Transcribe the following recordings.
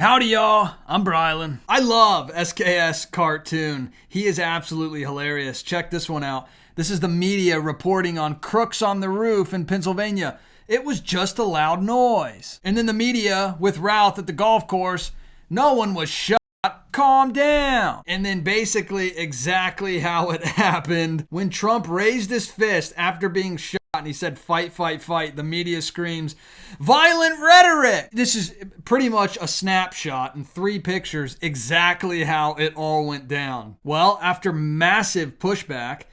Howdy, y'all. I'm Brylan. I love SKS cartoon. He is absolutely hilarious. Check this one out. This is the media reporting on crooks on the roof in Pennsylvania. It was just a loud noise. And then the media with Routh at the golf course. No one was shot. Calm down. And then basically exactly how it happened. When Trump raised his fist after being shot and he said, fight, fight, fight, the media screams, violent rhetoric. This is pretty much a snapshot in 3 pictures exactly how it all went down. Well, after massive pushback,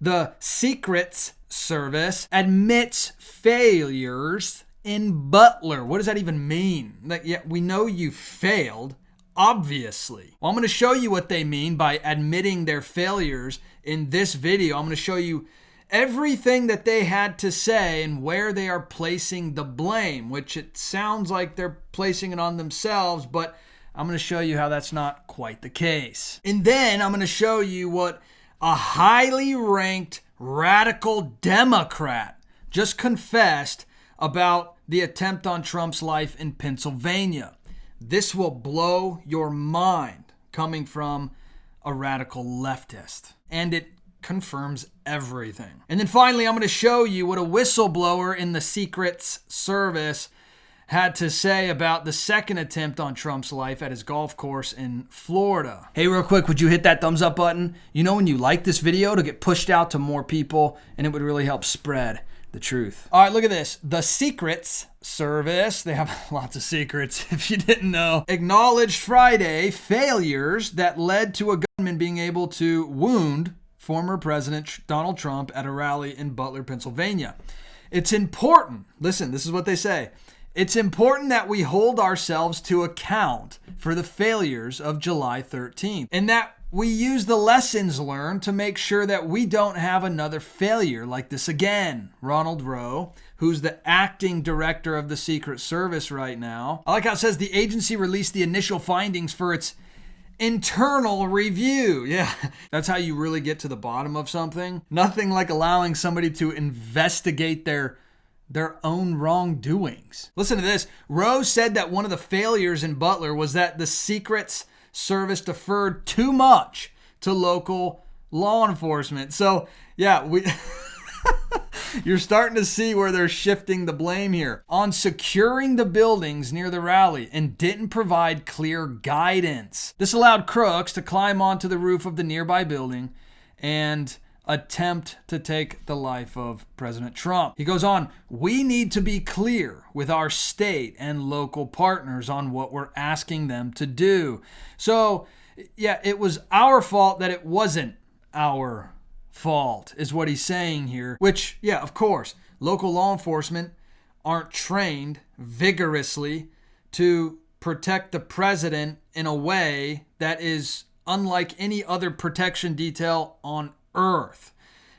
the Secrets Service admits failures in Butler. What does that even mean? Yeah, we know you failed. Obviously. Well, I'm going to show you what they mean by admitting their failures in this video. I'm going to show you everything that they had to say and where they are placing the blame, which it sounds like they're placing it on themselves, but I'm going to show you how that's not quite the case. And then I'm going to show you what a highly ranked radical Democrat just confessed about the attempt on Trump's life in Pennsylvania. This will blow your mind coming from a radical leftist. And it confirms everything. And then finally, I'm going to show you what a whistleblower in the Secrets Service had to say about the second attempt on Trump's life at his golf course in Florida. Hey, real quick, would you hit that thumbs up button? You know when you like this video, to get pushed out to more people, and it would really help spread the truth. All right, look at this. The Secrets Service, they have lots of secrets if you didn't know, acknowledged Friday failures that led to a gunman being able to wound former President Donald Trump at a rally in Butler, Pennsylvania. It's important, listen, this is what they say. It's important that we hold ourselves to account for the failures of July 13th and that we use the lessons learned to make sure that we don't have another failure like this again. Ronald Rowe, who's the acting director of the Secret Service right now. I like how it says the agency released the initial findings for its internal review. Yeah, that's how you really get to the bottom of something. Nothing like allowing somebody to investigate their own wrongdoings. Listen to this. Rowe said that one of the failures in Butler was that the Secrets Service deferred too much to local law enforcement. So, yeah, you're starting to see where they're shifting the blame here on securing the buildings near the rally and didn't provide clear guidance. This allowed crooks to climb onto the roof of the nearby building and attempt to take the life of President Trump. He goes on, we need to be clear with our state and local partners on what we're asking them to do. So, yeah, it was our fault that it wasn't our fault, is what he's saying here. Which, yeah, of course, local law enforcement aren't trained vigorously to protect the president in a way that is unlike any other protection detail on earth.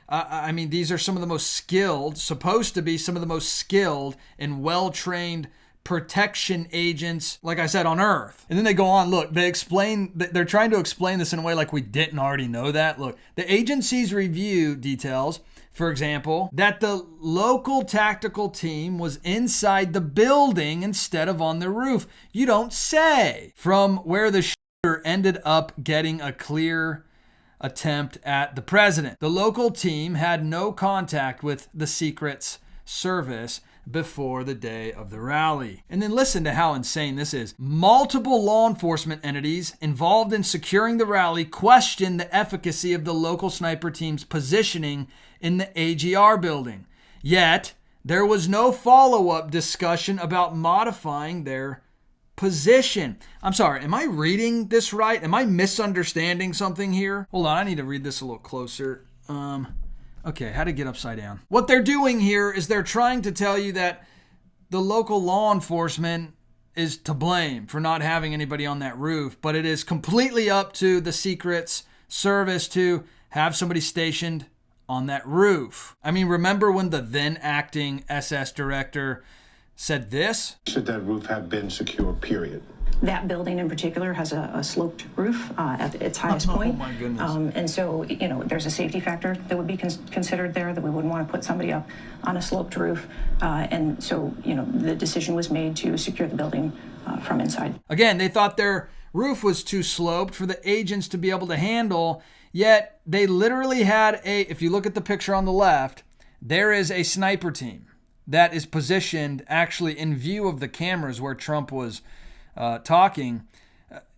I mean, these are some of the most skilled, supposed to be some of the most skilled and well-trained protection agents, like I said, on earth. And then they go on, look, they're trying to explain this in a way like we didn't already know that. Look, the agency's review details, for example, that the local tactical team was inside the building instead of on the roof. You don't say. From where the shooter ended up getting a clear attempt at the president. The local team had no contact with the Secrets Service before the day of the rally. And then listen to how insane this is. Multiple law enforcement entities involved in securing the rally questioned the efficacy of the local sniper team's positioning in the AGR building. Yet, there was no follow-up discussion about modifying their position. I'm sorry, am I reading this right? Am I misunderstanding something here? Hold on, I need to read this a little closer. Okay, how to get upside down. What they're doing here is they're trying to tell you that the local law enforcement is to blame for not having anybody on that roof, but it is completely up to the Secrets Service to have somebody stationed on that roof. I mean, remember when the then acting SS director said this? Should that roof have been secure, period? That building in particular has a sloped roof at its highest point. Oh my goodness. And so, there's a safety factor that would be considered there, that we wouldn't want to put somebody up on a sloped roof. And so, the decision was made to secure the building from inside. Again, they thought their roof was too sloped for the agents to be able to handle, yet they literally had if you look at the picture on the left, there is a sniper team that is positioned actually in view of the cameras where Trump was talking.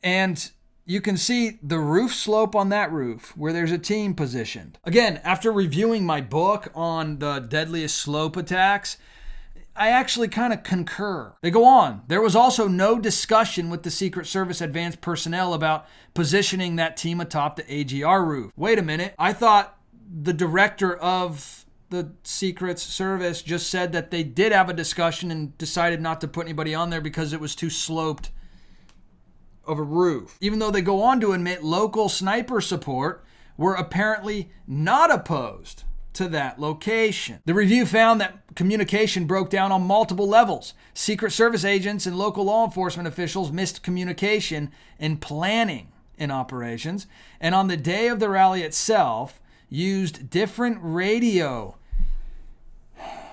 And you can see the roof slope on that roof where there's a team positioned. Again, after reviewing my book on the deadliest slope attacks, I actually kind of concur. They go on. There was also no discussion with the Secret Service advanced personnel about positioning that team atop the AGR roof. Wait a minute. I thought the director of the Secret Service just said that they did have a discussion and decided not to put anybody on there because it was too sloped of a roof. Even though they go on to admit local sniper support were apparently not opposed to that location. The review found that communication broke down on multiple levels. Secret Service agents and local law enforcement officials missed communication and planning in operations, and on the day of the rally itself, used different radio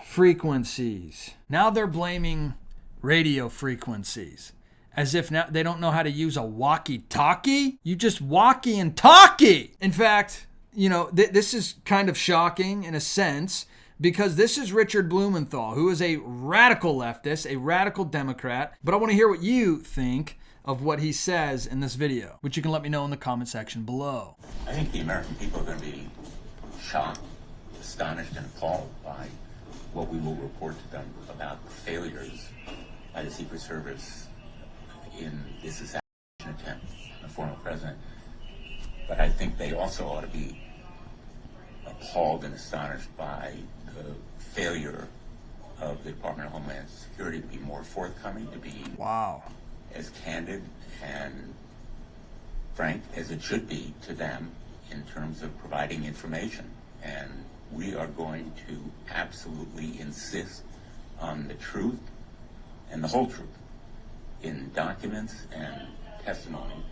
frequencies. Now they're blaming radio frequencies as if now they don't know how to use a walkie-talkie. You just walkie and talkie. In fact, this is kind of shocking in a sense because this is Richard Blumenthal, who is a radical leftist, a radical Democrat. But I want to hear what you think of what he says in this video, which you can let me know in the comment section below. I think the American people are going to be shocked, astonished, and appalled by what we will report to them about the failures by the Secret Service in this assassination attempt on the former president. But I think they also ought to be appalled and astonished by the failure of the Department of Homeland Security to be more forthcoming, to be as candid and frank as it should be to them in terms of providing information. And we are going to absolutely insist on the truth and the whole truth in documents and testimony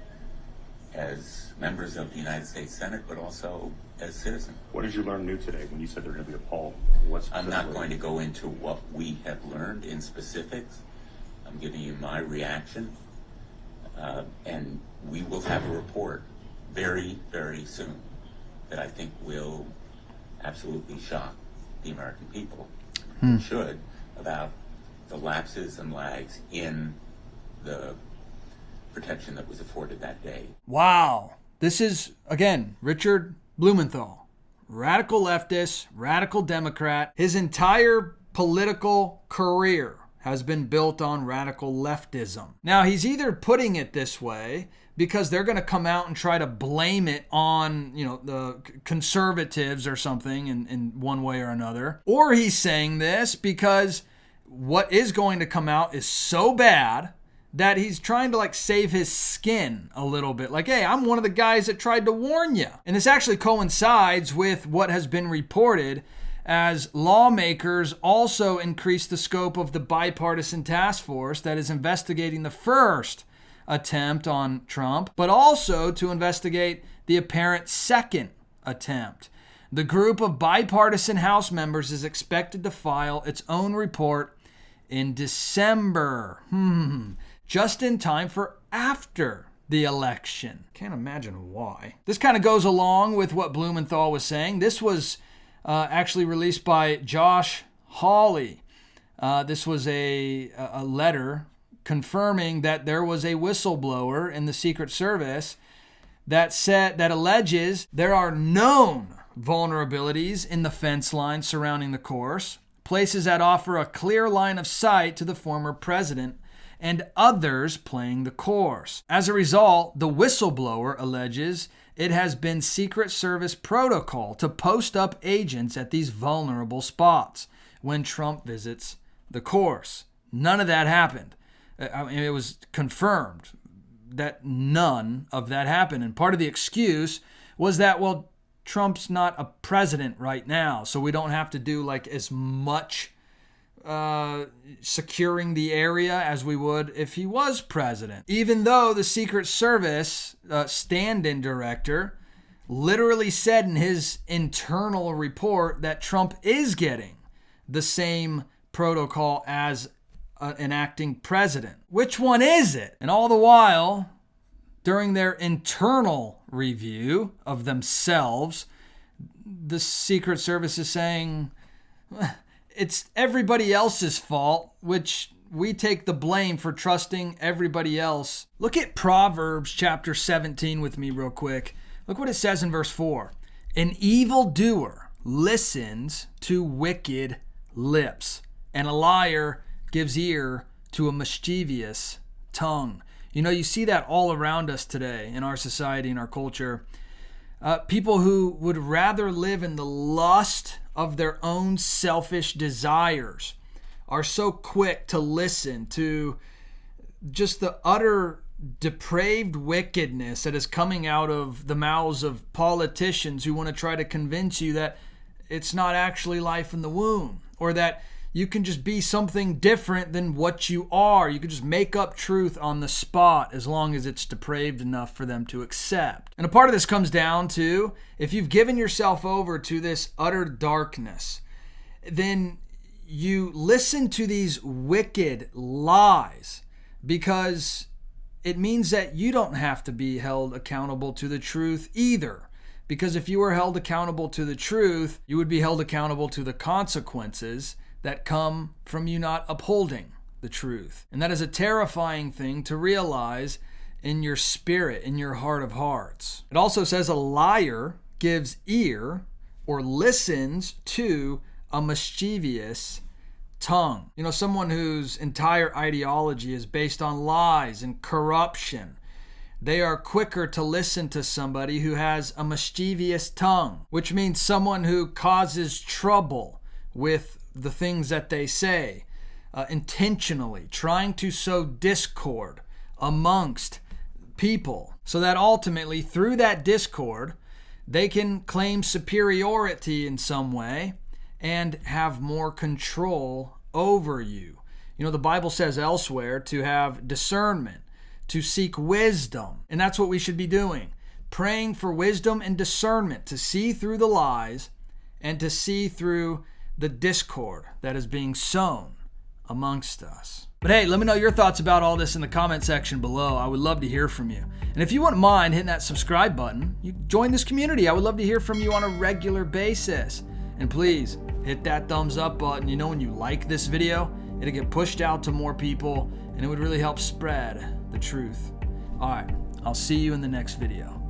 as members of the United States Senate, but also as citizens. What did you learn new today when you said they're going to be appalled? I'm not going to go into what we have learned in specifics. I'm giving you my reaction, and we will have a report very, very soon that I think will absolutely shock the American people. Should, about the lapses and lags in the protection that was afforded that day. Wow. This is, again, Richard Blumenthal, radical leftist, radical Democrat. His entire political career has been built on radical leftism. Now, he's either putting it this way because they're going to come out and try to blame it on, the conservatives or something in one way or another, or he's saying this because what is going to come out is so bad that he's trying to save his skin a little bit. Hey, I'm one of the guys that tried to warn you. And this actually coincides with what has been reported as lawmakers also increased the scope of the bipartisan task force that is investigating the first attempt on Trump, but also to investigate the apparent second attempt. The group of bipartisan House members is expected to file its own report in December. Just in time for after the election. Can't imagine why. This kind of goes along with what Blumenthal was saying. This was actually released by Josh Hawley. This was a letter confirming that there was a whistleblower in the Secret Service that alleges there are known vulnerabilities in the fence line surrounding the course, places that offer a clear line of sight to the former president and others playing the course. As a result, the whistleblower alleges it has been Secret Service protocol to post up agents at these vulnerable spots when Trump visits the course. None of that happened. It was confirmed that none of that happened. And part of the excuse was that, Trump's not a president right now, so we don't have to do as much securing the area as we would if he was president. Even though the Secret Service stand-in director literally said in his internal report that Trump is getting the same protocol as an acting president. Which one is it? And all the while, during their internal review of themselves, the Secret Service is saying it's everybody else's fault, which we take the blame for trusting everybody else. Look at Proverbs chapter 17 with me real quick. Look what it says in verse 4. An evildoer listens to wicked lips, and a liar gives ear to a mischievous tongue. You know, you see that all around us today in our society, in our culture. People who would rather live in the lust of their own selfish desires are so quick to listen to just the utter depraved wickedness that is coming out of the mouths of politicians who want to try to convince you that it's not actually life in the womb, or that you can just be something different than what you are. You can just make up truth on the spot as long as it's depraved enough for them to accept. And a part of this comes down to, if you've given yourself over to this utter darkness, then you listen to these wicked lies because it means that you don't have to be held accountable to the truth either. Because if you were held accountable to the truth, you would be held accountable to the consequences that come from you not upholding the truth. And that is a terrifying thing to realize in your spirit, in your heart of hearts. It also says a liar gives ear or listens to a mischievous tongue. You know, someone whose entire ideology is based on lies and corruption, they are quicker to listen to somebody who has a mischievous tongue, which means someone who causes trouble with the things that they say, intentionally trying to sow discord amongst people, so that ultimately through that discord they can claim superiority in some way and have more control over you. You know, the Bible says elsewhere to have discernment, to seek wisdom, and that's what we should be doing, praying for wisdom and discernment to see through the lies and to see through the discord that is being sown amongst us. But hey, let me know your thoughts about all this in the comment section below. I would love to hear from you. And if you wouldn't mind hitting that subscribe button, you join this community. I would love to hear from you on a regular basis. And please hit that thumbs up button. You know, when you like this video, it'll get pushed out to more people and it would really help spread the truth. All right, I'll see you in the next video.